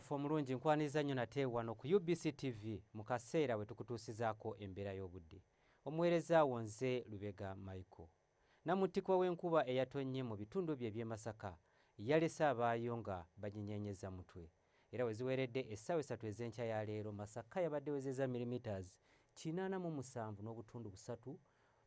waffe omulungi nkwaniza nnyo nate wano ku UBC TV mu kaseera we tukutuusizaako embeera y'obudde. Omuweereza wo nze Lubega Michael. Namuttikwa w'enkuba eyatonnye mu bitundu bye by'e Masaka yalese abaayo nga baginyeenyeza mutwe. Era we ziweeredde essaawa 3 ez'enkya ya leero Masaka yabadde wezezza milimiters 87.3,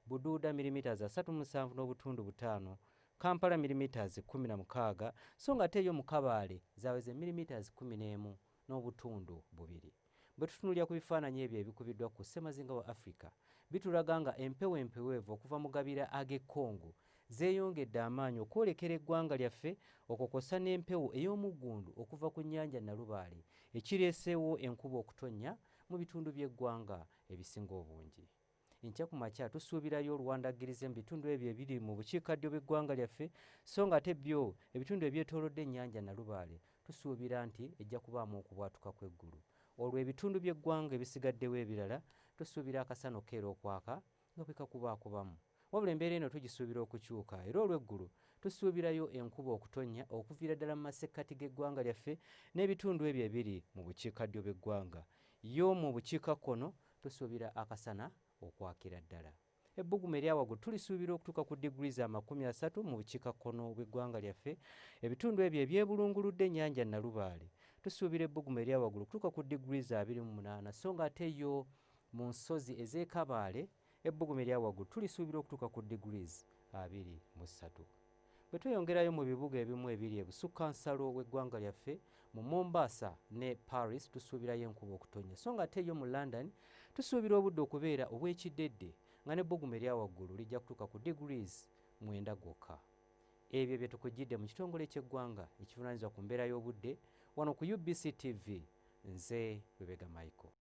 Buduuda milimiters 37.5, Kampala milimiters 16, so nga ate yo mu Kabaale zaweze milimiters 11.2. Bwe tutunulira ku bifaananyi ebyo ebikubiddwa ku ssemazinga wa Africa bitulaga nga empewo empeweevu okuva mu gabira ag'e Congo zeeyongedde amaanyi okwolekera eggwanga lyaffe okukosa n'empewo ey'omuggundu okuva ku nnyanja Nalubaale ekireeseewo enkuba okutonnya mu bitundu by'eggwanga ebisinga obungi. Enkya ku makya tusuubirayo oluwandaggirize mu bitundu ebyo ebiri mu bukiikaddyo bw'eggwanga lyaffe, so nga ate byo ebitundu ebyetoolodde ennyanja Nalubaale tusuubira nti ejja kubaamu okubwatuka kw'eggulu. Olwo ebitundu by'eggwanga ebisigaddewo ebirala tusuubira akasana okeera okwaka nga bwe kakubaakubamu. Wabula embeera eno tugisuubira okukyuka era olw'eggulu tusuubirayo enkuba okutonnya okuviira ddala mu masekkati g'eggwanga lyaffe n'ebitundu ebyo ebiri mu bukiikaddyo bw'eggwanga. Yo mu bukiikakkono tusuubira akasana okwakira ddala. Ebbugumu eryawaggulu tulisuubira okutuuka ku degrees 30 mu bukiikakkono bw'eggwanga lyaffe. Ebitundu ebyo ebyebulunguludde ennyanja Nalubaale tusuubira ebbugumu eryawaggulu kutuuka ku degrees 28, so nga ate yo mu nsozi ez'e Kabaale ebbugumu eryawaggulu tulisuubira okutuuka ku degrees 23. Bwe tweyongerayo mu bibuga ebimu ebiri ebusukkansalo w'eggwanga lyaffe mu Mombasa ne Paris tusuubirayo enkuba okutonnya, so nga ate yo mu London tusuubira obudde okubeera obw'ekiddedde nga n'ebbugumu eryawaggulu lijja kutuuka ku degrees 9 gwokka. Ebyo bye tukujjidde mu kitongole ky'eggwanga ekivunaanyizibwa ku mbeera y'obudde wano ku UBC TV. Nze Lubega Michael.